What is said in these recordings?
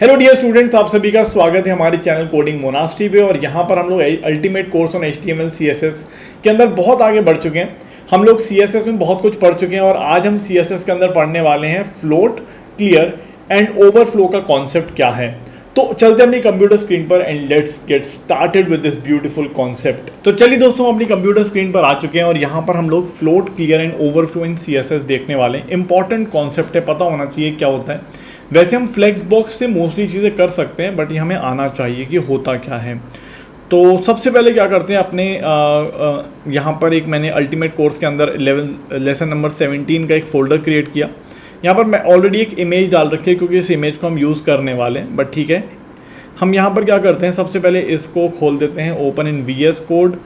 Hello dear students, आप सभी का स्वागत है हमारे चैनल कोडिंग मोनास्ट्री पे। और यहाँ पर हम लोग ultimate course on HTML CSS के अंदर बहुत आगे बढ़ चुके हैं। हम लोग CSS में बहुत कुछ पढ़ चुके हैं और आज हम CSS के अंदर पढ़ने वाले हैं फ्लोट, क्लियर एंड ओवरफ्लो का कॉन्सेप्ट क्या है। तो चलते हैं अपनी कंप्यूटर स्क्रीन पर and let's get started with this beautiful concept. तो चलिए दोस्तों, हम अपनी कंप्यूटर स्क्रीन पर आ चुके हैं और यहाँ पर हम लोग float, clear and overflow in CSS देखने वाले हैं। इंपॉर्टेंट कॉन्सेप्ट है, पता होना चाहिए क्या होता है। वैसे हम फ्लेक्स बॉक्स से मोस्टली चीज़ें कर सकते हैं, बट ये हमें आना चाहिए कि होता क्या है। तो सबसे पहले क्या करते हैं, अपने यहाँ पर एक मैंने अल्टीमेट कोर्स के अंदर लेसन नंबर 17 का एक फ़ोल्डर क्रिएट किया। यहाँ पर मैं ऑलरेडी एक इमेज डाल रखी है क्योंकि इस इमेज को हम यूज़ करने वाले हैं, बट ठीक है। हम यहाँ पर क्या करते हैं, सबसे पहले इसको खोल देते हैं ओपन इन VS कोड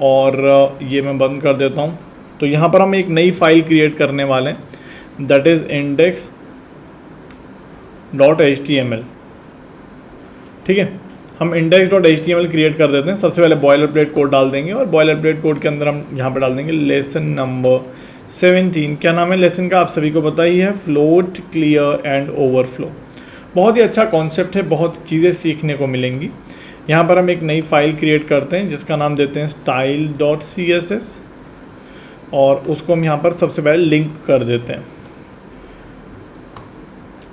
और ये मैं बंद कर देता हूँ। तो यहाँ पर हम एक नई फाइल क्रिएट करने वाले हैं, दैट इज़ index.html। ठीक है, हम index.html क्रिएट कर देते हैं। सबसे पहले बॉयलर प्लेट कोड डाल देंगे और बॉयलर प्लेट कोड के अंदर हम यहाँ पर डाल देंगे लेसन नंबर 17। क्या नाम है लेसन का, आप सभी को पता ही है, फ्लोट, क्लियर एंड ओवरफ्लो। बहुत ही अच्छा कॉन्सेप्ट है, बहुत चीज़ें सीखने को मिलेंगी। यहाँ पर हम एक नई फाइल क्रिएट करते हैं जिसका नाम देते हैं style.css और उसको हम यहाँ पर सबसे पहले लिंक कर देते हैं,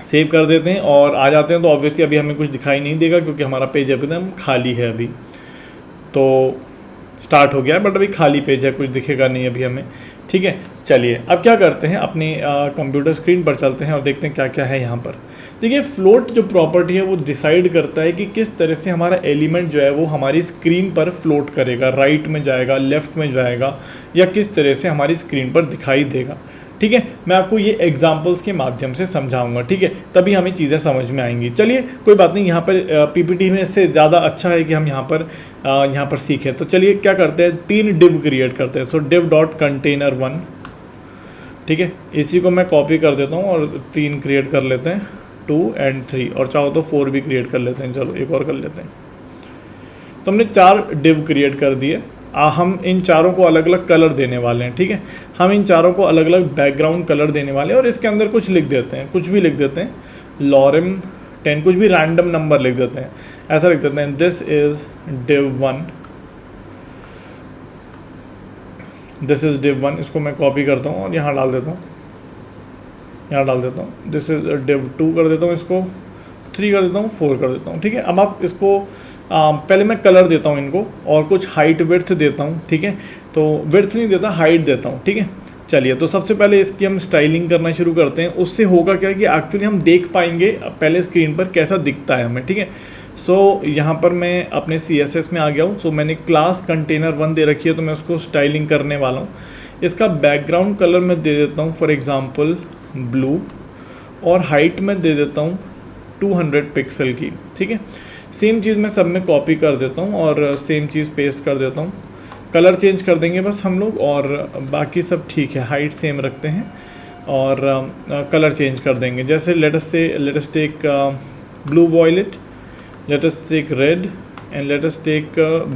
सेव कर देते हैं और आ जाते हैं। तो ऑब्वियसली अभी हमें कुछ दिखाई नहीं देगा क्योंकि हमारा पेज एकदम खाली है अभी। तो स्टार्ट हो गया है बट अभी खाली पेज है, कुछ दिखेगा नहीं अभी हमें। ठीक है, चलिए अब क्या करते हैं, अपनी कंप्यूटर स्क्रीन पर चलते हैं और देखते हैं क्या क्या है यहाँ पर। देखिए, फ्लोट जो प्रॉपर्टी है वो डिसाइड करता है कि किस तरह से हमारा एलिमेंट जो है वो हमारी स्क्रीन पर फ्लोट करेगा, राइट में जाएगा, लेफ्ट में जाएगा, या किस तरह से हमारी स्क्रीन पर दिखाई देगा। ठीक है, मैं आपको ये एग्जांपल्स के माध्यम से समझाऊंगा। ठीक है, तभी हमें चीज़ें समझ में आएंगी। चलिए कोई बात नहीं, यहाँ पर PPT में इससे ज़्यादा अच्छा है कि हम यहाँ पर सीखें। तो चलिए क्या करते हैं, 3 डिव क्रिएट करते हैं। सो div.container1। ठीक है, इसी को मैं कॉपी कर देता हूँ और 3 क्रिएट कर लेते हैं, 2 and 3, और चाहो तो 4 भी क्रिएट कर लेते हैं। चलो एक और कर लेते हैं। तो हमने 4 डिव क्रिएट कर दिए। हम इन चारों को अलग अलग कलर देने वाले हैं। ठीक है, हम इन चारों को अलग अलग बैकग्राउंड कलर देने वाले हैं और इसके अंदर कुछ लिख देते हैं, कुछ भी लिख देते हैं, lorem 10, कुछ भी रैंडम नंबर लिख देते हैं। ऐसा लिख देते हैं, this is div1, this is div1। इसको मैं कॉपी करता हूँ और यहाँ डाल देता हूँ, यहाँ डाल देता हूँ। दिस इज़ div2 कर देता हूँ, इसको 3 कर देता हूँ, 4 कर देता हूँ। ठीक है, अब आप इसको पहले मैं कलर देता हूँ इनको और कुछ हाइट विड्थ देता हूँ। ठीक है, तो विड्थ नहीं देता, हाइट देता हूँ। ठीक है, चलिए तो सबसे पहले इसकी हम स्टाइलिंग करना शुरू करते हैं। उससे होगा क्या कि एक्चुअली हम देख पाएंगे पहले स्क्रीन पर कैसा दिखता है हमें। ठीक है, सो यहाँ पर मैं अपने CSS में आ गया हूँ। सो मैंने क्लास container1 दे रखी है, तो मैं उसको स्टाइलिंग करने वाला हूँ। इसका बैकग्राउंड कलर मैं दे देता हूँ फॉर एग्ज़ाम्पल ब्लू, और हाइट में दे देता हूँ 200 पिक्सल की। ठीक है, सेम चीज़ मैं सब में कॉपी कर देता हूँ और सेम चीज़ पेस्ट कर देता हूँ। कलर चेंज कर देंगे बस हम लोग, और बाकी सब ठीक है। हाइट सेम रखते हैं और कलर चेंज कर देंगे। जैसे let us take blue violet, let us take red and let us take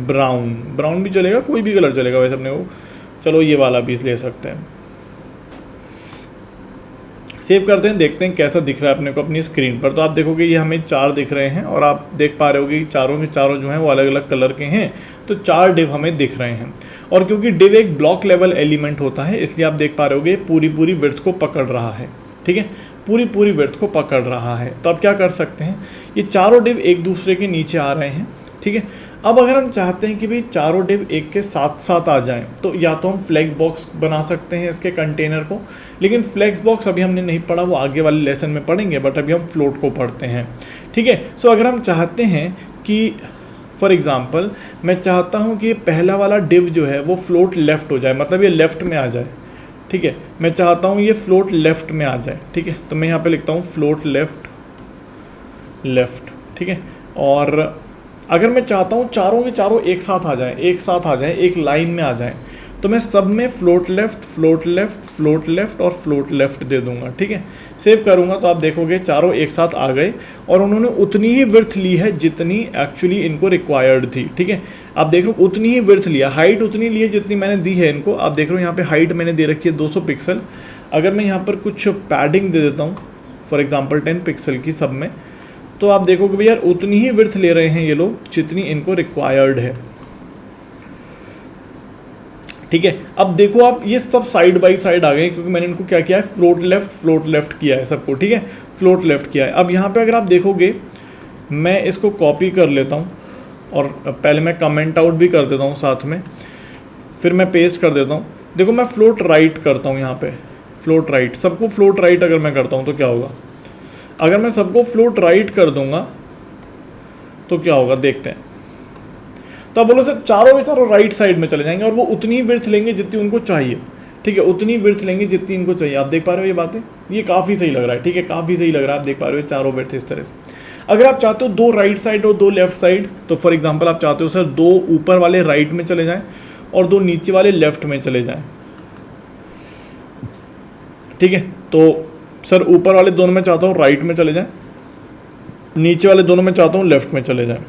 brown भी चलेगा, कोई भी कलर चलेगा वैसे अपने को। चलो ये वाला भी ले सकते हैं। सेव करते हैं, देखते हैं कैसा दिख रहा है अपने को अपनी स्क्रीन पर। तो आप देखोगे ये हमें 4 दिख रहे हैं और आप देख पा रहे होगे कि चारों के चारों जो हैं वो अलग अलग कलर के हैं। तो 4 डिव हमें दिख रहे हैं। और क्योंकि डिव एक ब्लॉक लेवल एलिमेंट होता है, इसलिए आप देख पा रहे होगे पूरी विड्थ को पकड़ रहा है। ठीक है, पूरी विड्थ को पकड़ रहा है। तो अब क्या कर सकते हैं, ये चारों डिव एक दूसरे के नीचे आ रहे हैं। ठीक है, अब अगर हम चाहते हैं कि भाई चारों डिव एक के साथ साथ आ जाएं, तो या तो हम फ्लेक्स बॉक्स बना सकते हैं इसके कंटेनर को, लेकिन फ्लेक्स बॉक्स अभी हमने नहीं पढ़ा, वो आगे वाले लेसन में पढ़ेंगे, बट अभी हम फ्लोट को पढ़ते हैं। ठीक है, सो अगर हम चाहते हैं कि फॉर एग्ज़ाम्पल मैं चाहता हूँ कि पहला वाला डिव जो है वो फ्लोट लेफ़्ट हो जाए, मतलब ये लेफ़्ट में आ जाए। ठीक है, मैं चाहता हूँ ये फ्लोट लेफ़्ट में आ जाए। ठीक है, तो मैं यहाँ पर लिखता हूँ फ्लोट लेफ़्ट। ठीक है, और अगर मैं चाहता हूँ चारों के चारों एक साथ आ जाए, एक लाइन में आ जाए, तो मैं सब में फ्लोट लेफ़्ट और फ्लोट लेफ़्ट दे दूंगा। ठीक है, सेव करूँगा तो आप देखोगे चारों एक साथ आ गए और उन्होंने उतनी ही विड्थ ली है जितनी एक्चुअली इनको रिक्वायर्ड थी। ठीक है, आप देख रहे हो उतनी ही विड्थ लिया, हाइट उतनी ली है जितनी मैंने दी है इनको। आप देख रहे हो यहाँ पे हाइट मैंने दे रखी है 200 पिक्सल। अगर मैं यहाँ पर कुछ पैडिंग दे देता हूँ फॉर एग्ज़ाम्पल 10 पिक्सल की सब में, तो आप देखोगे भैया उतनी ही विड्थ ले रहे हैं ये लोग जितनी इनको रिक्वायर्ड है। ठीक है, अब देखो आप ये सब साइड बाय साइड आ गए क्योंकि मैंने इनको क्या किया है, फ्लोट लेफ्ट किया है सबको। ठीक है, फ्लोट लेफ्ट किया है। अब यहाँ पे अगर आप देखोगे मैं इसको कॉपी कर लेता हूँ और पहले मैं कमेंट आउट भी कर देता हूँ साथ में, फिर मैं पेस्ट कर देता हूँ। देखो मैं फ्लोट राइट करता हूँ, यहाँ पे फ्लोट राइट, सबको फ्लोट राइट अगर मैं करता हूँ तो क्या होगा, अगर मैं सबको फ्लोट राइट कर दूंगा तो क्या होगा देखते हैं। तो आप बोलो सर चारों राइट साइड में चले जाएंगे और वो उतनी विड्थ लेंगे जितनी उनको चाहिए। ठीक है, उतनी विड्थ लेंगे जितनी इनको चाहिए। आप देख पा रहे हो ये बातें, ये काफ़ी सही लग रहा है। ठीक है, काफ़ी सही लग रहा है। आप देख पा रहे हो चारों विड्थ इस तरह से। अगर आप चाहते हो दो राइट साइड और दो लेफ्ट साइड, तो फॉर एग्जांपल आप चाहते हो सर दो ऊपर वाले राइट में चले जाएं और दो नीचे वाले लेफ्ट में चले जाएं। ठीक है, तो सर ऊपर वाले दोनों में चाहता हूँ राइट में चले जाएं, नीचे वाले दोनों में चाहता हूँ लेफ्ट में चले जाएं।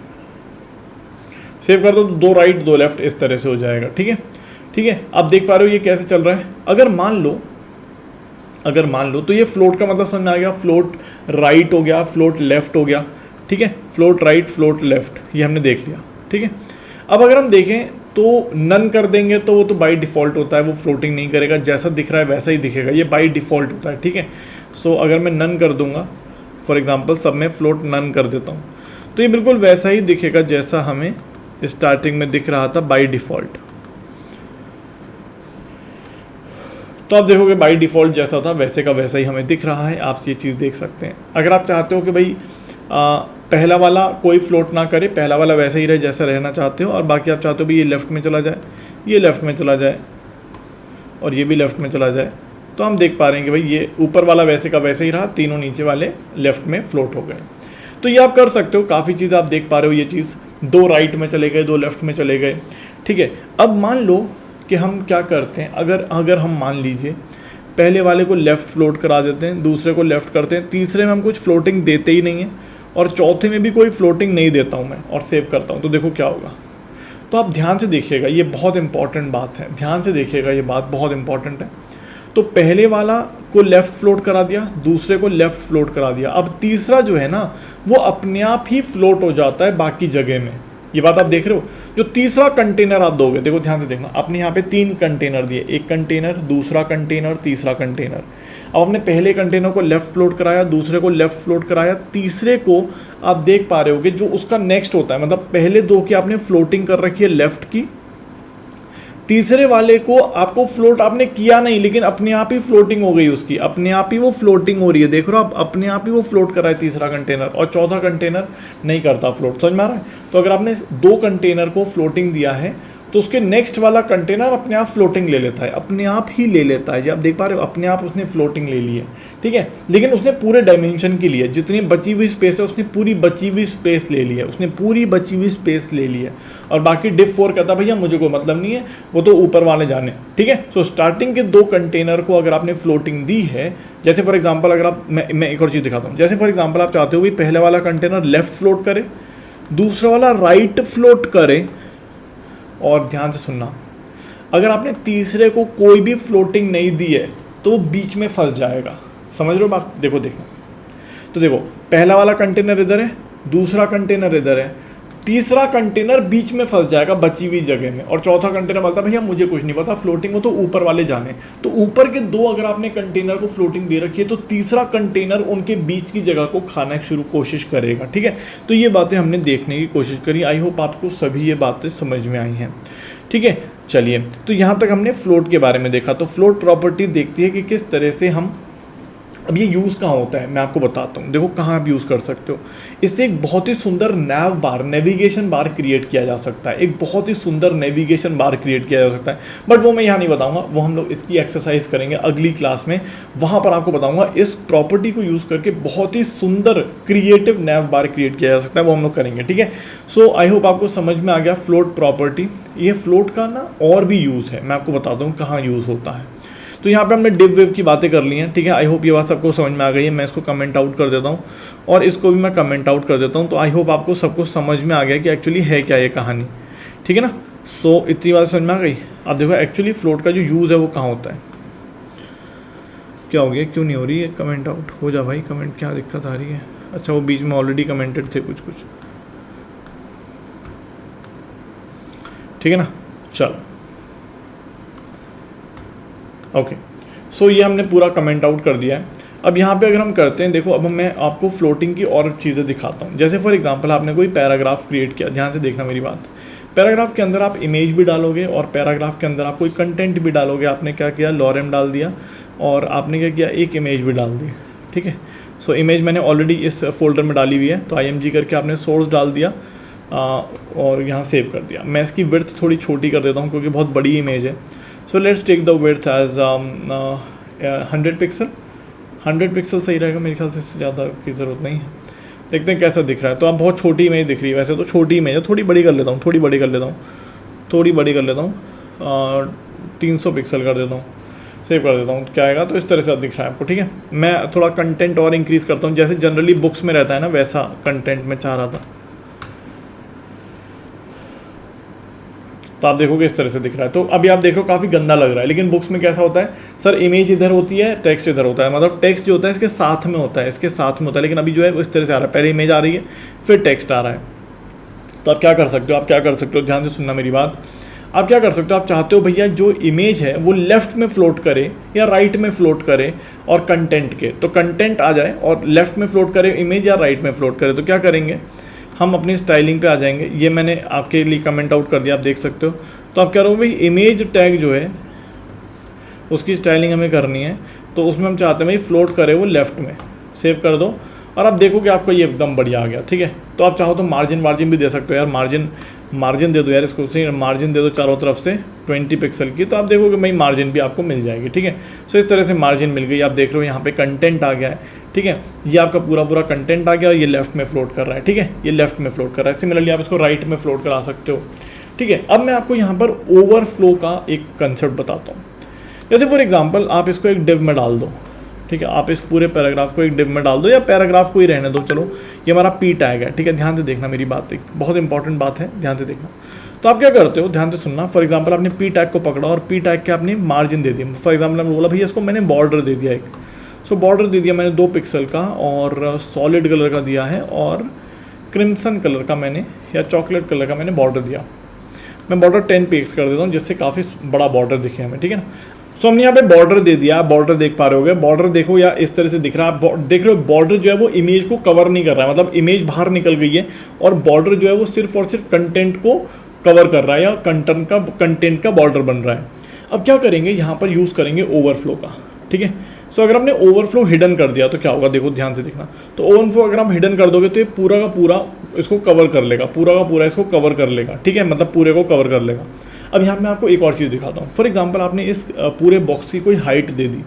सेव कर दो तो दो राइट दो लेफ्ट इस तरह से हो जाएगा। ठीक है, ठीक है, आप देख पा रहे हो ये कैसे चल रहा है। अगर मान लो तो ये फ्लोट का मतलब समझ में आ गया, फ्लोट राइट हो गया, फ्लोट लेफ्ट हो गया। ठीक है, फ्लोट राइट फ्लोट लेफ्ट ये हमने देख लिया। ठीक है, अब अगर हम देखें तो नन कर देंगे तो वो तो बाय डिफ़ॉल्ट होता है, वो फ्लोटिंग नहीं करेगा, जैसा दिख रहा है वैसा ही दिखेगा, ये बाय डिफ़ॉल्ट होता है। ठीक है, सो अगर मैं नन कर दूंगा, फॉर एग्जांपल सब में फ्लोट नन कर देता हूँ, तो ये बिल्कुल वैसा ही दिखेगा जैसा हमें स्टार्टिंग में दिख रहा था बाय डिफ़ॉल्ट। तो आप देखोगे बाय डिफ़ॉल्ट जैसा था वैसे का वैसा ही हमें दिख रहा है। आप ये चीज़ देख सकते हैं। अगर आप चाहते हो कि भाई पहला वाला कोई फ्लोट ना करे, पहला वाला वैसे ही रहे जैसा रहना चाहते हो, और बाकी आप चाहते हो भाई ये लेफ़्ट में चला जाए, ये लेफ़्ट में चला जाए और ये भी लेफ़्ट में चला जाए, तो हम देख पा रहे हैं कि भाई ये ऊपर वाला वैसे का वैसे ही रहा, तीनों नीचे वाले लेफ़्ट में फ्लोट हो गए। तो ये आप कर सकते हो, काफ़ी चीज़ आप देख पा रहे हो। ये चीज़ दो राइट में चले गए, दो लेफ़्ट में चले गए। ठीक है, अब मान लो कि हम क्या करते हैं, अगर हम मान लीजिए पहले वाले को लेफ़्ट फ्लोट करा देते हैं, दूसरे को लेफ़्ट करते हैं, तीसरे में हम कुछ फ्लोटिंग देते ही नहीं है और चौथे में भी कोई फ्लोटिंग नहीं देता हूँ मैं और सेव करता हूँ, तो देखो क्या होगा। तो आप ध्यान से देखिएगा, ये बहुत इंपॉर्टेंट बात है, ध्यान से देखिएगा, ये बात बहुत इंपॉर्टेंट है। तो पहले वाला को लेफ़्ट फ्लोट करा दिया, दूसरे को लेफ़्ट फ्लोट करा दिया, अब तीसरा जो है ना वो अपने आप ही फ्लोट हो जाता है बाकी जगह में। ये बात आप देख रहे हो। जो तीसरा कंटेनर आप दोगे, देखो ध्यान से देखना, आपने यहाँ पे 3 कंटेनर दिए, एक कंटेनर, दूसरा कंटेनर, तीसरा कंटेनर। अब आपने पहले कंटेनर को लेफ़्ट फ्लोट कराया, दूसरे को लेफ़्ट फ्लोट कराया, तीसरे को आप देख पा रहे होगे जो उसका नेक्स्ट होता है, मतलब पहले 2 की आपने फ्लोटिंग कर रखी है लेफ़्ट की, तीसरे वाले को आपको फ्लोट आपने किया नहीं लेकिन अपने आप ही फ्लोटिंग हो गई उसकी, अपने आप ही वो फ्लोटिंग हो रही है। देख रहे हो आप, अपने आप ही वो फ्लोट कर रहा है तीसरा कंटेनर, और चौथा कंटेनर नहीं करता फ्लोट। समझ में आ रहा है। तो अगर आपने 2 कंटेनर को फ्लोटिंग दिया है तो उसके नेक्स्ट वाला कंटेनर अपने आप फ्लोटिंग ले लेता है, अपने आप ही ले लेता है। जी आप देख पा रहे हो, अपने आप उसने फ्लोटिंग ले ली है। ठीक है, लेकिन उसने पूरे डायमेंशन के लिए जितनी बची हुई स्पेस है उसने पूरी बची हुई स्पेस ले ली है, उसने पूरी बची हुई स्पेस ले ली है। और बाकी डिफ 4 कहता भैया मुझे कोई मतलब नहीं है, वो तो ऊपर वाले जाने। ठीक है, सो स्टार्टिंग के 2 कंटेनर को अगर आपने फ्लोटिंग दी है, जैसे फॉर एग्जाम्पल अगर आप मैं एक और चीज़ दिखाता हूँ, जैसे फॉर एग्जाम्पल आप चाहते हो भाई पहले वाला कंटेनर लेफ्ट फ्लोट करे, दूसरा वाला राइट फ्लोट करे, और ध्यान से सुनना, अगर आपने तीसरे को कोई भी फ्लोटिंग नहीं दी है तो वो बीच में फंस जाएगा। समझ रहे हो बात। देखो देखना, तो देखो पहला वाला कंटेनर इधर है, दूसरा कंटेनर इधर है, तीसरा कंटेनर बीच में फंस जाएगा बची हुई जगह में, और चौथा कंटेनर बोलता है भैया मुझे कुछ नहीं पता, फ्लोटिंग हो तो ऊपर वाले जाने। तो ऊपर के 2 अगर आपने कंटेनर को फ्लोटिंग दे रखी है तो तीसरा कंटेनर उनके बीच की जगह को खाना कोशिश करेगा। ठीक है, तो ये बातें हमने देखने की कोशिश करी। आई होप आपको सभी ये बातें समझ में आई हैं। ठीक है, चलिए, तो यहाँ तक हमने फ्लोट के बारे में देखा। तो फ्लोट प्रॉपर्टी देखती है कि किस तरह से हम, अब ये यूज़ कहाँ होता है मैं आपको बताता हूँ। देखो कहाँ आप यूज़ कर सकते हो, इससे एक बहुत ही सुंदर नेविगेशन बार क्रिएट किया जा सकता है, एक बहुत ही सुंदर नेविगेशन बार क्रिएट किया जा सकता है। बट वो मैं यहाँ नहीं बताऊँगा, वो हम लोग इसकी एक्सरसाइज करेंगे अगली क्लास में, वहाँ पर आपको बताऊँगा इस प्रॉपर्टी को यूज़ करके बहुत ही सुंदर क्रिएटिव नेव बार क्रिएट किया जा सकता है, वो हम लोग करेंगे। ठीक है, सो आई होप आपको समझ में आ गया फ्लोट प्रॉपर्टी। ये फ्लोट का ना और भी यूज़ है, मैं आपको बताता हूँ कहाँ यूज़ होता है। तो यहाँ पे हमने डिव वेव की बातें कर ली हैं। ठीक है, आई होप ये बात सबको समझ में आ गई है। मैं इसको कमेंट आउट कर देता हूँ और इसको भी मैं कमेंट आउट कर देता हूँ। तो आई होप आपको सबको समझ में आ गया कि एक्चुअली है क्या ये कहानी। ठीक है ना, सो इतनी बात समझ में आ गई। अब देखो एक्चुअली फ्लोट का जो यूज़ है वो कहाँ होता है। क्या हो गया, क्यों नहीं हो रही है कमेंट आउट? हो जा भाई कमेंट, क्या दिक्कत आ रही है? अच्छा वो बीच में ऑलरेडी कमेंटेड थे कुछ कुछ, ठीक है ना। चलो ओके, सो ये हमने पूरा कमेंट आउट कर दिया है। अब यहाँ पे अगर हम करते हैं, देखो अब मैं आपको फ्लोटिंग की और चीज़ें दिखाता हूँ। जैसे फॉर एग्जांपल आपने कोई पैराग्राफ क्रिएट किया, ध्यान से देखना मेरी बात। पैराग्राफ के अंदर आप इमेज भी डालोगे और पैराग्राफ के अंदर आप कोई कंटेंट भी डालोगे। आपने क्या किया, लॉरेम डाल दिया और आपने क्या किया, एक इमेज भी डाल दी, ठीक है। सो इमेज मैंने ऑलरेडी इस फोल्डर में डाली हुई है, तो IMG करके आपने सोर्स डाल दिया और यहाँ सेव कर दिया। मैं इसकी विड्थ थोड़ी छोटी कर देता हूँ क्योंकि बहुत बड़ी इमेज है। So let's take the width as 100 pixel. 100 pixel सही रहेगा मेरे ख्याल से, इससे ज़्यादा की ज़रूरत नहीं है। देखते हैं कैसा दिख रहा है। तो आप बहुत छोटी इमेज दिख रही है, वैसे तो छोटी इमेज है, थोड़ी बड़ी कर लेता हूँ, थोड़ी बड़ी कर लेता हूँ 300 पिक्सल कर देता हूँ, सेव कर देता हूँ। क्या आएगा, तो इस तरह से दिख रहा है आपको, ठीक है। मैं थोड़ा कंटेंट और इंक्रीज़ करता हूँ, जैसे जनरली बुक्स में रहता है ना, वैसा कंटेंट मैं चाह रहा था। तो आप देखोगे इस तरह से दिख रहा है। तो अभी आप देख रहे हो काफ़ी गंदा लग रहा है, लेकिन बुक्स में कैसा होता है सर, इमेज इधर होती है, टेक्स्ट इधर होता है, मतलब टेक्स्ट जो होता है इसके साथ में होता है, लेकिन अभी जो है वो इस तरह से आ रहा है, पहले इमेज आ रही है फिर टेक्स्ट आ रहा है। तो आप क्या कर सकते हो, ध्यान से सुनना मेरी बात। आप क्या कर सकते हो, आप चाहते हो भैया जो इमेज है वो लेफ्ट में फ्लोट करे या राइट में फ्लोट करे और कंटेंट के, तो कंटेंट आ जाए और लेफ्ट में फ्लोट करे इमेज या राइट में फ्लोट करे। तो क्या करेंगे, हम अपनी स्टाइलिंग पे आ जाएंगे। ये मैंने आपके लिए कमेंट आउट कर दिया, आप देख सकते हो। तो आप कह रहे हो भाई इमेज टैग जो है उसकी स्टाइलिंग हमें करनी है, तो उसमें हम चाहते हैं भाई फ्लोट करे वो लेफ्ट में, सेव कर दो और आप देखोगे आपको ये एकदम बढ़िया आ गया, ठीक है। तो आप चाहो तो मार्जिन भी दे सकते हो यार, मार्जिन दे दो यार इसको, मार्जिन दे दो चारों तरफ से 20 पिक्सल की, तो आप देखोगे भाई मार्जिन भी आपको मिल जाएगी, ठीक है। सो इस तरह से मार्जिन मिल गई। आप देख रहे हो यहाँ पे कंटेंट आ गया है, ठीक है। ये आपका पूरा कंटेंट आ गया और ये लेफ्ट में फ्लोट कर रहा है, ठीक है, ये लेफ्ट में फ्लोट कर रहा है। सिमिलरली आप इसको राइट में फ्लोट करा सकते हो, ठीक है। अब मैं आपको यहाँ पर ओवरफ्लो का एक कंसेप्ट बताता हूँ। जैसे फॉर एग्जाम्पल आप इसको एक डिव में डाल दो, ठीक है, आप इस पूरे पैराग्राफ को एक डिव में डाल दो या पैराग्राफ को ही रहने दो, चलो ये हमारा पी टैग है, ठीक है। ध्यान से देखना मेरी बात, एक बहुत इंपॉर्टेंट बात है, ध्यान से देखना। तो आप क्या करते हो, ध्यान से सुनना। फॉर एग्जांपल आपने पी टैग को पकड़ा और पी टैग के आपने मार्जिन दे दिया। फॉर एग्जांपल हमने बोला भैया इसको मैंने बॉर्डर दे दिया एक, सो बॉर्डर दे दिया मैंने 2 पिक्सल का और सॉलिड कलर का दिया है और क्रिम्सन कलर का मैंने या चॉकलेट कलर का मैंने बॉर्डर दिया। मैं बॉर्डर 10 px कर देता हूँ जिससे काफ़ी बड़ा बॉर्डर दिखे हमें, ठीक है ना। सो हमने यहाँ पे बॉर्डर दे दिया, बॉर्डर देख पा रहे होगे, बॉर्डर देखो या इस तरह से दिख रहा है, देख रहे हो बॉर्डर जो है वो इमेज को कवर नहीं कर रहा है, मतलब इमेज बाहर निकल गई है और बॉर्डर जो है वो सिर्फ और सिर्फ कंटेंट को कवर कर रहा है या कंटेंट का बॉर्डर बन रहा है। अब क्या करेंगे, यहाँ पर यूज़ करेंगे ओवरफ्लो का, ठीक है। सो अगर हमने ओवरफ्लो हिडन कर दिया तो क्या होगा, देखो ध्यान से देखना। तो ओवरफ्लो अगर हम हिडन कर दोगे तो ये पूरा का पूरा इसको कवर कर लेगा, पूरा का पूरा इसको कवर कर लेगा, ठीक है, मतलब पूरे को कवर कर लेगा। अब यहाँ मैं आपको एक और चीज़ दिखाता हूँ। फॉर एग्जांपल आपने इस पूरे बॉक्स की कोई हाइट दे दी,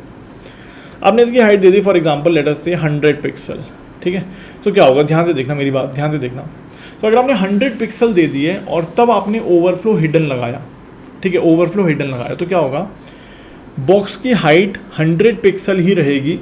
आपने इसकी height they the for example let us से 100 पिक्सल, ठीक है। तो क्या होगा, ध्यान से देखना मेरी बात, ध्यान से देखना। तो अगर आपने 100 पिक्सल दे दिए और तब आपने ओवरफ्लो हिडन लगाया, ठीक है, ओवरफ्लो हिडन लगाया, तो क्या होगा, बॉक्स की हाइट 100 पिक्सल ही रहेगी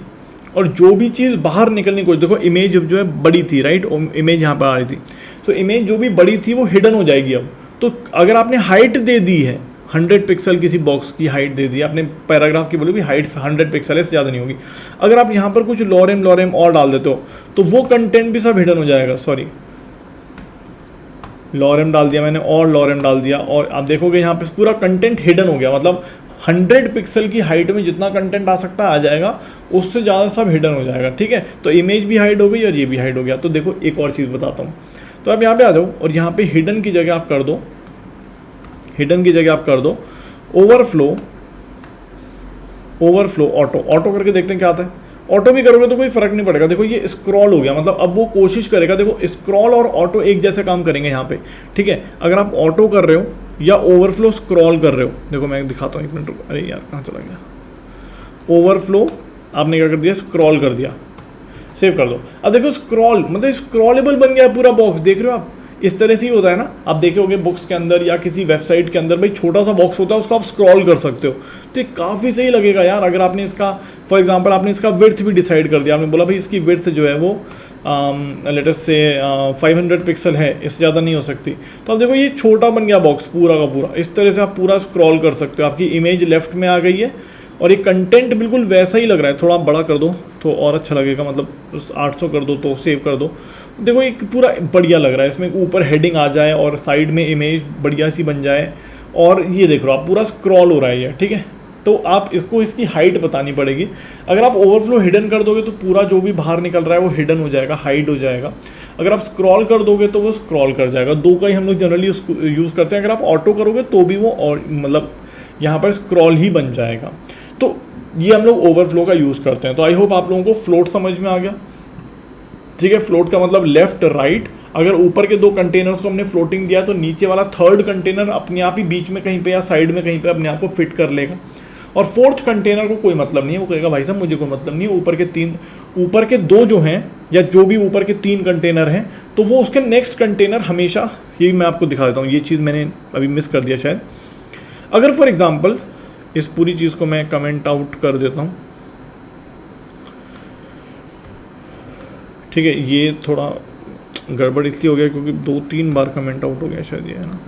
और जो भी चीज़ बाहर निकलने को, देखो इमेज जो है बड़ी थी, राइट, इमेज यहाँ पर आ रही थी, तो इमेज जो भी बड़ी थी वो हिडन हो जाएगी। अब तो अगर आपने हाइट दे दी है 100 पिक्सल, किसी बॉक्स की हाइट दे दी, आपने पैराग्राफ की बोली भी हाइट 100 पिक्सल है, इससे ज़्यादा नहीं होगी। अगर आप यहाँ पर कुछ लॉरेम और डाल देते हो तो वो कंटेंट भी सब हिडन हो जाएगा। सॉरी, लॉरेम डाल दिया मैंने और लॉरेम डाल दिया और आप देखोगे यहाँ पे पूरा कंटेंट हिडन हो गया, मतलब 100 पिक्सल की हाइट में जितना कंटेंट आ सकता आ जाएगा, उससे ज़्यादा सब हिडन हो जाएगा, ठीक है। तो इमेज भी हाइड हो गई और ये भी हाइड हो गया। तो देखो एक और चीज़ बताता हूँ, तो आप यहाँ पे आ जाओ और यहाँ पे हिडन की जगह आप कर दो, हिडन की जगह आप कर दो ओवरफ्लो ऑटो करके देखते हैं क्या आता है। ऑटो भी करोगे तो कोई फर्क नहीं पड़ेगा। देखो ये स्क्रॉल हो गया, मतलब अब वो कोशिश करेगा, देखो स्क्रॉल और ऑटो एक जैसे काम करेंगे यहाँ पे, ठीक है। अगर आप ऑटो कर रहे हो या ओवरफ्लो स्क्रॉल कर रहे हो, देखो मैं दिखाता हूँ, एक मिनट, अरे यार कहाँ चला गया। ओवरफ्लो आपने क्या कर दिया, स्क्रॉल कर दिया, सेव कर दो। अब देखो स्क्रॉल मतलब स्क्रॉलेबल बन गया पूरा बॉक्स, देख रहे हो आप, इस तरह से ही होता है ना। आप देखे होंगे बुक्स के अंदर या किसी वेबसाइट के अंदर भाई छोटा सा बॉक्स होता है, उसको आप स्क्रॉल कर सकते हो, तो ये काफ़ी सही लगेगा यार। अगर आपने इसका फॉर एग्जांपल आपने इसका विड्थ भी डिसाइड कर दिया, आपने बोला भाई इसकी विड्थ जो है वो लेट अस से 500 पिक्सल है, इससे ज़्यादा नहीं हो सकती, तो अब देखो ये छोटा बन गया बॉक्स पूरा का पूरा। इस तरह से आप पूरा स्क्रॉल कर सकते हो, आपकी इमेज लेफ्ट में आ गई है और ये कंटेंट बिल्कुल वैसा ही लग रहा है। थोड़ा बड़ा कर दो तो और अच्छा लगेगा, मतलब 800 कर दो तो सेव कर दो। देखो एक पूरा बढ़िया लग रहा है, इसमें ऊपर हेडिंग आ जाए और साइड में इमेज बढ़िया सी बन जाए, और ये देख लो आप पूरा स्क्रॉल हो रहा है ये, ठीक है। तो आप इसको इसकी हाइट बतानी पड़ेगी। अगर आप ओवरफ्लो हिडन कर दोगे तो पूरा जो भी बाहर निकल रहा है वो हिडन हो जाएगा, हाइड हो जाएगा। अगर आप स्क्रॉल कर दोगे तो वो स्क्रॉल कर जाएगा। दो का ही हम लोग जनरली यूज़ करते हैं। अगर आप ऑटो करोगे तो भी वो और मतलब यहाँ पर स्क्रॉल ही बन जाएगा। तो ये हम लोग ओवरफ्लो का यूज़ करते हैं। तो आई होप आप लोगों को फ्लोट समझ में आ गया, ठीक है। फ्लोट का मतलब लेफ्ट राइट। अगर ऊपर के दो कंटेनर्स को हमने फ्लोटिंग दिया तो नीचे वाला थर्ड कंटेनर अपने आप ही बीच में कहीं पे या साइड में कहीं पे अपने आप को फिट कर लेगा। और फोर्थ कंटेनर को कोई मतलब नहीं है, वो कहेगा भाई साहब मुझे कोई मतलब नहीं है, ऊपर के दो जो हैं या जो भी ऊपर के 3 कंटेनर हैं तो वो उसके नेक्स्ट कंटेनर हमेशा, ये मैं आपको दिखा देता हूँ, ये चीज़ मैंने अभी मिस कर दिया शायद। अगर फॉर एग्जाम्पल इस पूरी चीज़ को मैं कमेंट आउट कर देता हूँ, ठीक है। ये थोड़ा गड़बड़ इसलिए हो गया क्योंकि 2-3 बार कमेंट आउट हो गया शायद, ये है ना।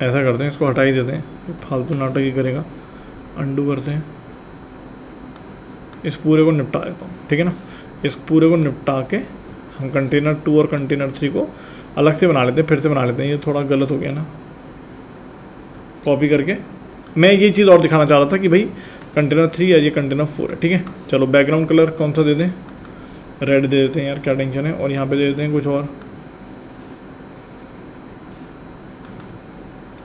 ऐसा करते हैं, इसको हटा ही देते हैं, फालतू नाटक ही करेगा। अंडू करते हैं, इस पूरे को निपटा देता हूँ, ठीक है ना। इस पूरे को निपटा के हम कंटेनर 2 और कंटेनर 3 को अलग से बना लेते हैं, फिर से बना लेते हैं। ये थोड़ा गलत हो गया ना, कॉपी करके। मैं ये चीज़ और दिखाना चाह रहा था कि भाई कंटेनर 3 या ये कंटेनर 4 है, ठीक है। चलो बैकग्राउंड कलर कौन सा दे दें, रेड दे देते हैं यार, क्या टेंशन है। और यहाँ पे दे देते हैं कुछ और,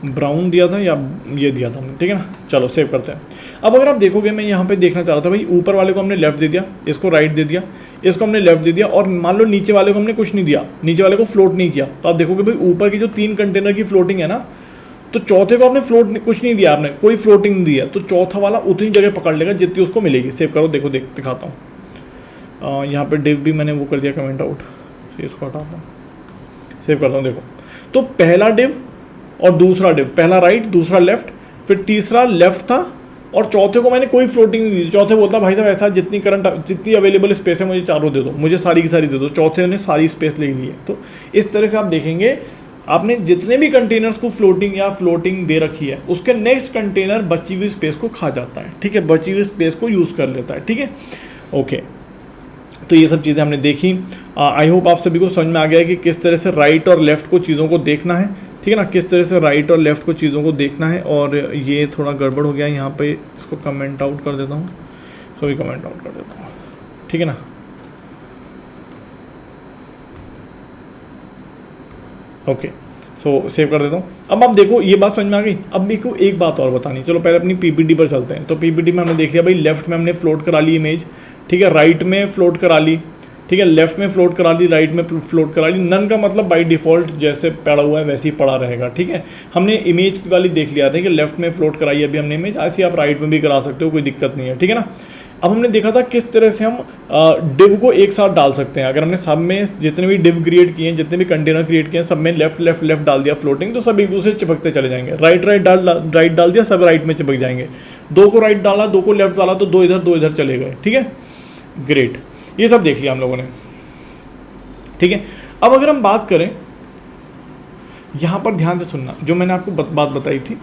ब्राउन दिया था या ये दिया था, ठीक है ना। चलो सेव करते हैं। अब अगर आप देखोगे, मैं यहाँ पे देखना चाह रहा था भाई, ऊपर वाले को हमने लेफ्ट दे दिया, इसको राइट दे दिया, इसको हमने लेफ्ट दे दिया, और मान लो नीचे वाले को हमने कुछ नहीं दिया, नीचे वाले को फ्लोट नहीं किया। तो आप देखोगे भाई ऊपर की जो 3 कंटेनर की फ्लोटिंग है ना, तो चौथे को आपने कुछ नहीं दिया, आपने कोई फ्लोटिंग नहीं दिया, तो चौथा वाला उतनी जगह पकड़ लेगा जितनी उसको मिलेगी। सेव करो, देखो दिखाता हूँ। यहाँ पे डिव भी मैंने वो कर दिया कमेंट आउट, इसको हटाता हूँ, सेव करता हूँ। देखो तो पहला डिव और दूसरा डिव, पहला राइट दूसरा लेफ्ट, फिर तीसरा लेफ्ट था, और चौथे को मैंने कोई फ्लोटिंग नहीं दी। चौथे बोलता भाई साहब ऐसा जितनी अवेलेबल स्पेस है मुझे चारों दे दो, मुझे सारी की सारी दे दो। चौथे ने सारी स्पेस ले ली है। तो इस तरह से आप देखेंगे, आपने जितने भी कंटेनर्स को फ्लोटिंग दे रखी है, उसके नेक्स्ट कंटेनर बची हुई स्पेस को खा जाता है, ठीक है, बची हुई स्पेस को यूज़ कर लेता है, ठीक है। ओके, तो ये सब चीज़ें हमने देखी। आई होप आप सभी को समझ में आ गया है कि किस तरह से राइट और लेफ्ट को चीज़ों को देखना है, ठीक है ना, किस तरह से राइट और लेफ्ट को चीज़ों को देखना है। और ये थोड़ा गड़बड़ हो गया यहाँ पे, इसको कमेंट आउट कर देता हूँ, सभी कमेंट आउट कर देता हूँ, ठीक है ना। ओके, सो सेव कर देता हूँ। अब आप देखो ये बात समझ में आ गई। अब मेरे को एक बात और बतानी, चलो पहले अपनी पीपीटी पर चलते हैं। तो पीपीटी में हमने देख लिया भाई, लेफ्ट में हमने फ्लोट करा ली इमेज, ठीक है, राइट में फ्लोट करा ली, ठीक है, लेफ्ट में फ्लोट करा ली, राइट में फ्लोट करा ली। नन का मतलब बाय डिफ़ॉल्ट जैसे पड़ा हुआ है वैसे ही पड़ा रहेगा, ठीक है। हमने इमेज वाली देख लिया था कि लेफ्ट में फ्लोट कराई अभी हमने इमेज, ऐसे आप राइट में भी करा सकते हो, कोई दिक्कत नहीं है, ठीक है ना। अब हमने देखा था किस तरह से हम डिव को एक साथ डाल सकते हैं। अगर हमने सब में जितने भी डिव क्रिएट किए हैं, जितने भी कंटेनर क्रिएट किए हैं, सब में लेफ्ट लेफ्ट लेफ्ट डाल दिया फ्लोटिंग, तो सब एक दूसरे चिपकते चले जाएंगे। राइट डाल दिया, सब राइट में चिपक जाएंगे। 2 को राइट डाला, 2 को लेफ्ट डाला, तो 2 इधर चले गए, ठीक है, ग्रेट। ये सब देख लिया हम लोगों ने, ठीक है। अब अगर हम बात करें, यहाँ पर ध्यान से सुनना, जो मैंने आपको बात बताई थी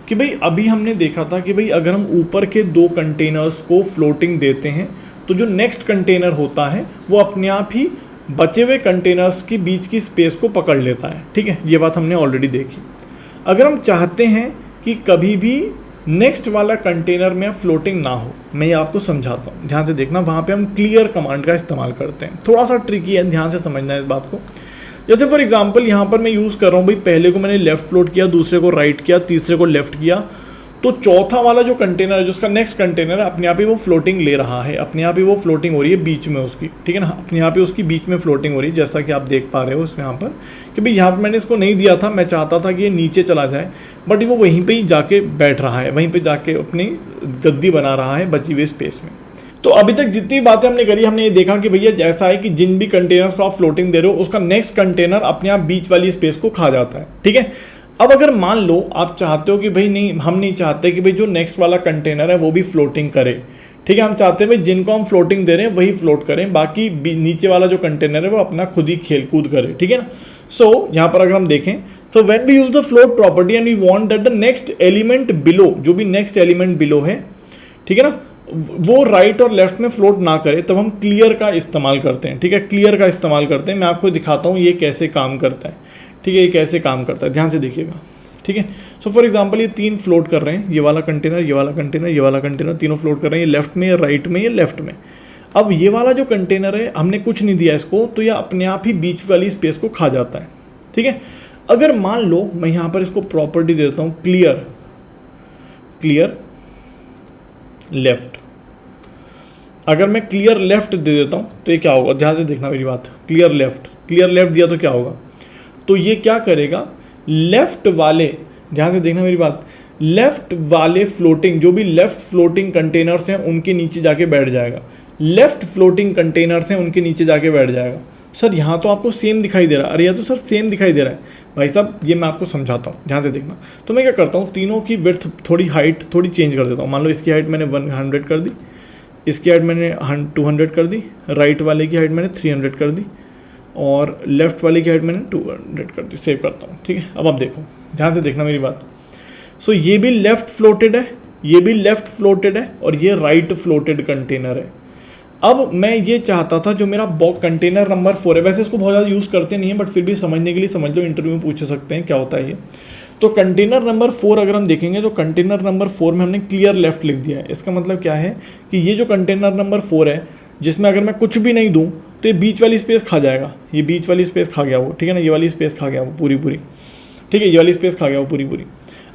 कि भाई अभी हमने देखा था कि भाई अगर हम ऊपर के 2 कंटेनर्स को फ्लोटिंग देते हैं तो जो नेक्स्ट कंटेनर होता है वो अपने आप ही बचे हुए कंटेनर्स के बीच की स्पेस को पकड़ लेता है, ठीक है। ये बात हमने ऑलरेडी देखी। अगर हम चाहते हैं कि कभी भी नेक्स्ट वाला कंटेनर में फ्लोटिंग ना हो, मैं ये आपको समझाता हूँ, ध्यान से देखना। वहाँ पे हम क्लियर कमांड का इस्तेमाल करते हैं, थोड़ा सा ट्रिकी है, ध्यान से समझना है इस बात को। जैसे फॉर एग्जांपल यहाँ पर मैं यूज़ कर रहा हूँ भाई, पहले को मैंने लेफ्ट फ्लोट किया, दूसरे को राइट किया, तीसरे को लेफ्ट किया, तो चौथा वाला जो कंटेनर है, जो उसका नेक्स्ट कंटेनर है, अपने आप ही वो फ्लोटिंग ले रहा है, अपने आप ही वो फ्लोटिंग हो रही है बीच में उसकी, ठीक है ना, अपने आप ही उसकी बीच में फ्लोटिंग हो रही है, जैसा कि आप देख पा रहे हो इसमें यहाँ पर कि भाई यहाँ पर मैंने इसको नहीं दिया था, मैं चाहता था कि ये नीचे चला जाए, बट वो वहीं पर ही जाके बैठ रहा है, वहीं पर जाके अपनी गद्दी बना रहा है बची हुई स्पेस में। तो अभी तक जितनी बातें हमने करी, हमने ये देखा कि भैया जैसा है कि जिन भी कंटेनर्स को आप फ्लोटिंग दे रहे हो, उसका नेक्स्ट कंटेनर अपने आप बीच वाली स्पेस को खा जाता है, ठीक है। अब अगर मान लो आप चाहते हो कि भाई नहीं, हम नहीं चाहते कि भाई जो नेक्स्ट वाला कंटेनर है वो भी फ्लोटिंग करे, ठीक है, हम चाहते हैं भाई जिनको हम फ्लोटिंग दे रहे हैं वही फ्लोट करें, बाकी नीचे वाला जो कंटेनर है वो अपना खुद ही खेल कूद करे, ठीक है ना। सो यहाँ पर अगर हम देखें so when we use the float property and we want that the next element below, जो भी नेक्स्ट एलिमेंट बिलो है, ठीक है ना, वो राइट और लेफ्ट में फ्लोट ना करे, तब हम क्लियर का इस्तेमाल करते हैं। ठीक है, क्लियर का इस्तेमाल करते हैं। मैं आपको दिखाता हूँ ये कैसे काम करता है। ठीक है, ये कैसे काम करता है, ध्यान से देखिएगा। ठीक है, सो फॉर एग्जांपल ये 3 फ्लोट कर रहे हैं, ये वाला कंटेनर, ये वाला कंटेनर, ये वाला कंटेनर, तीनों फ्लोट कर रहे हैं, ये लेफ्ट में, ये राइट में, ये लेफ्ट में। अब ये वाला जो कंटेनर है, हमने कुछ नहीं दिया इसको, तो ये अपने आप ही बीच वाली स्पेस को खा जाता है। ठीक है, अगर मान लो मैं यहाँ पर इसको प्रॉपर्टी दे देता हूँ क्लियर, क्लियर लेफ्ट। अगर मैं क्लियर लेफ्ट दे देता हूँ तो ये क्या होगा, ध्यान से देखना मेरी बात। क्लियर लेफ्ट, क्लियर लेफ्ट दिया तो क्या होगा, तो ये क्या करेगा, लेफ्ट वाले, ध्यान से देखना मेरी बात, लेफ्ट वाले फ्लोटिंग, जो भी लेफ्ट फ्लोटिंग कंटेनर्स हैं उनके नीचे जाके बैठ जाएगा। लेफ्ट फ्लोटिंग कंटेनर्स हैं उनके नीचे जाके बैठ जाएगा। सर यहाँ तो आपको सेम दिखाई दे रहा है, अरे यार तो सर सेम दिखाई दे रहा है। भाई साहब ये मैं आपको समझाता हूँ, ध्यान से देखना। तो मैं क्या करता हूँ, तीनों की विड्थ थोड़ी हाइट थोड़ी चेंज कर देता हूँ। मान लो इसकी हाइट मैंने 100 कर दी, इसकी हाइट मैंने 200 कर दी, राइट वाले की हाइट मैंने 300 कर दी, और लेफ्ट वाले की हाइट मैंने 200 कर दी। सेव करता हूँ। ठीक है, अब आप देखो, ध्यान से देखना मेरी बात। सो ये भी लेफ्ट फ्लोटेड है, ये भी लेफ्ट फ्लोटेड है, और ये राइट फ्लोटेड कंटेनर है। अब मैं ये चाहता था, जो मेरा कंटेनर नंबर 4 है, वैसे इसको बहुत ज़्यादा यूज़ करते नहीं है, बट फिर भी समझने के लिए समझ लो, इंटरव्यू में पूछ सकते हैं क्या होता है ये। तो कंटेनर नंबर 4 अगर हम देखेंगे तो कंटेनर नंबर 4 में हमने क्लियर लेफ्ट लिख दिया है। इसका मतलब क्या है कि ये जो कंटेनर नंबर 4 है, जिसमें अगर मैं कुछ भी नहीं दूँ तो ये बीच वाली स्पेस खा जाएगा। ये बीच वाली स्पेस खा गया वो, ठीक है ना, ये वाली स्पेस खा गया वो पूरी पूरी। ठीक है, ये वाली स्पेस खा गया वो पूरी पूरी।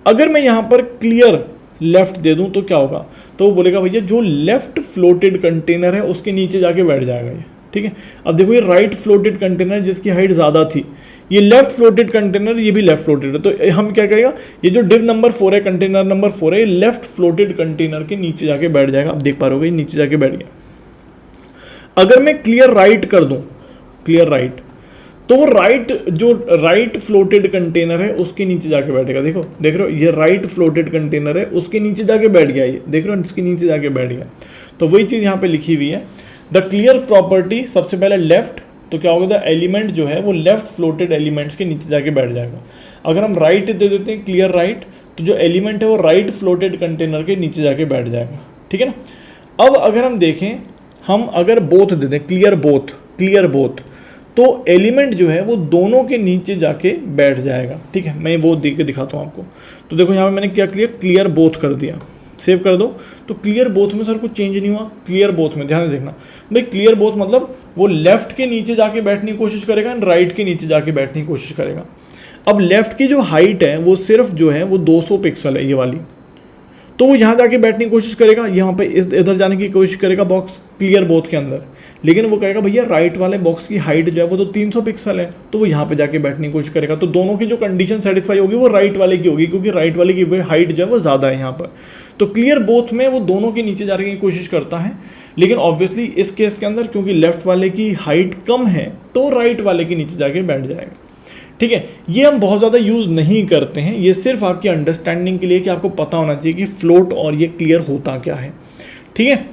अगर मैं यहाँ पर क्लियर लेफ्ट दे दूं तो क्या होगा, तो वो बोलेगा भैया जो लेफ्ट फ्लोटेड कंटेनर है उसके नीचे जाके बैठ जाएगा ये। ठीक है, अब देखो ये राइट फ्लोटेड कंटेनर जिसकी हाइट ज़्यादा थी, ये लेफ्ट फ्लोटेड कंटेनर, ये भी लेफ्ट फ्लोटेड है, तो हम क्या कहेगा, ये जो डिव नंबर 4 है, कंटेनर नंबर 4 है, ये लेफ्ट फ्लोटेड कंटेनर के नीचे जाके बैठ जाएगा। अब देख पा रहे हो, नीचे जाके बैठ गया। अगर मैं क्लियर राइट कर दूं, क्लियर राइट, तो वो राइट, जो राइट फ्लोटेड कंटेनर है उसके नीचे जाके बैठेगा। देखो देख रहे हो, ये राइट फ्लोटेड कंटेनर है, उसके नीचे जाके बैठ गया, ये देख रहे हो, इसके नीचे जाके बैठ गया। तो वही चीज़ यहाँ पे लिखी हुई है, द क्लियर प्रॉपर्टी, सबसे पहले लेफ्ट, तो क्या होगा, द एलिमेंट जो है वो लेफ्ट फ्लोटेड एलिमेंट्स के नीचे जाके बैठ जाएगा। अगर हम राइट दे देते हैं, क्लियर राइट, तो जो एलिमेंट है वो राइट फ्लोटेड कंटेनर के नीचे जाके बैठ जाएगा। ठीक है ना। अब अगर हम देखें, हम अगर बोथ दे दें, क्लियर बोथ, क्लियर बोथ, तो एलिमेंट जो है वो दोनों के नीचे जाके बैठ जाएगा। ठीक है, मैं वो देख के दिखाता हूँ आपको। तो देखो यहाँ पे मैंने क्या किया, क्लियर बोथ कर दिया, सेव कर दो। तो क्लियर बोथ में सर कुछ चेंज नहीं हुआ। क्लियर बोथ में ध्यान से देखना भाई, क्लियर बोथ मतलब वो लेफ्ट के नीचे जाके बैठने की कोशिश करेगा एंड राइट के नीचे जाके बैठने की कोशिश करेगा। अब लेफ्ट की जो हाइट है वो सिर्फ जो है वो 200 पिक्सल है, ये वाली, तो वो यहाँ जाके बैठने की कोशिश करेगा, यहाँ पे इधर जाने की कोशिश करेगा बॉक्स क्लियर बोथ के अंदर, लेकिन वो कहेगा भैया राइट वाले बॉक्स की हाइट जो है वो तो 300 पिक्सल है, तो वो यहाँ पे जाके बैठने की कोशिश करेगा। तो दोनों की जो कंडीशन सेटिस्फाई होगी वो राइट वाले की होगी, क्योंकि राइट वाले की हाइट जो है वो ज़्यादा है यहाँ पर। तो क्लियर बोथ में वो दोनों के नीचे जाने की कोशिश करता है, लेकिन ऑब्वियसली इस केस के अंदर क्योंकि लेफ्ट वाले की हाइट कम है तो राइट वाले के नीचे जाके बैठ जाएगा। ठीक है, ये हम बहुत ज़्यादा यूज़ नहीं करते हैं, ये सिर्फ आपकी अंडरस्टैंडिंग के लिए कि आपको पता होना चाहिए कि फ्लोट और ये क्लियर होता क्या है। ठीक है,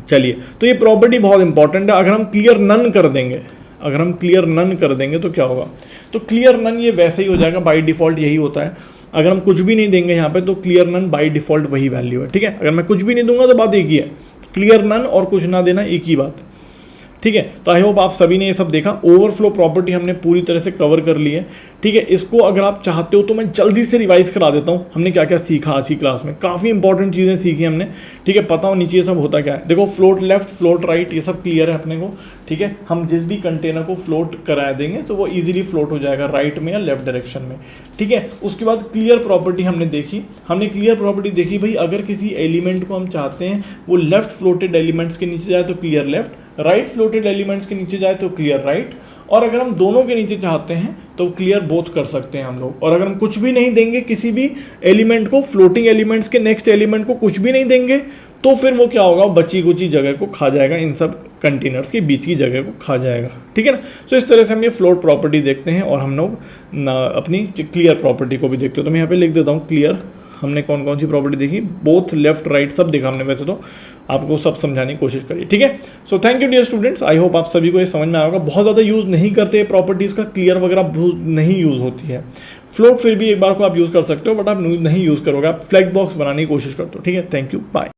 चलिए, तो ये प्रॉपर्टी बहुत इंपॉर्टेंट है। अगर हम क्लियर नन कर देंगे, अगर हम क्लियर नन कर देंगे तो क्या होगा, तो क्लियर नन ये वैसे ही हो जाएगा, बाय डिफ़ॉल्ट यही होता है। अगर हम कुछ भी नहीं देंगे यहाँ पे तो क्लियर नन बाय डिफ़ॉल्ट वही वैल्यू है। ठीक है, अगर मैं कुछ भी नहीं दूंगा तो बात एक ही है, क्लियर नन और कुछ ना देना एक ही बात है। ठीक है, तो आई होप आप सभी ने ये सब देखा। ओवरफ्लो प्रॉपर्टी हमने पूरी तरह से कवर कर ली है। ठीक है, इसको अगर आप चाहते हो तो मैं जल्दी से रिवाइज करा देता हूँ, हमने क्या क्या सीखा आज की क्लास में। काफ़ी इंपॉर्टेंट चीज़ें सीखी हमने। ठीक है, पता हो नीचे ये सब होता क्या है। देखो फ्लोट लेफ्ट, फ्लोट राइट, ये सब क्लियर है अपने को। ठीक है, हम जिस भी कंटेनर को फ्लोट करा देंगे तो वो ईजिली फ्लोट हो जाएगा राइट में या लेफ्ट डायरेक्शन में। ठीक है, उसके बाद क्लियर प्रॉपर्टी हमने देखी। हमने क्लियर प्रॉपर्टी देखी भाई, अगर किसी एलिमेंट को हम चाहते हैं वो लेफ्ट फ्लोटेड एलिमेंट्स के नीचे जाए तो clear left, right floated elements के नीचे जाए तो क्लियर राइट, और अगर हम दोनों के नीचे चाहते हैं तो क्लियर बोथ कर सकते हैं हम लोग। और अगर हम कुछ भी नहीं देंगे किसी भी एलिमेंट को, फ्लोटिंग एलिमेंट्स के नेक्स्ट एलिमेंट को कुछ भी नहीं देंगे, तो फिर वो क्या होगा, बची कुची जगह को खा जाएगा, इन सब कंटेनर्स के बीच की जगह को खा जाएगा। ठीक है ना। सो इस तरह से हम ये फ्लोट प्रॉपर्टी देखते हैं और हम लोग अपनी क्लियर प्रॉपर्टी को भी देखते हो। तो मैं यहाँ पे लिख देता हूँ क्लियर, हमने कौन कौन सी प्रॉपर्टी देखी, बोथ लेफ्ट राइट सब देखा हमने, वैसे तो आपको सब समझाने की कोशिश करिए, ठीक है। So thank you dear students, I hope आप सभी को ये समझ में आया होगा। बहुत ज़्यादा यूज़ नहीं करते प्रॉपर्टीज़ का, क्लियर वगैरह नहीं यूज़ होती है। फ्लोट फिर भी एक बार को आप यूज़ कर सकते हो, बट आप नहीं यूज़ करोगे, आप फ्लैग बॉक्स बनाने की कोशिश करते हो, ठीक है। Thank you, bye.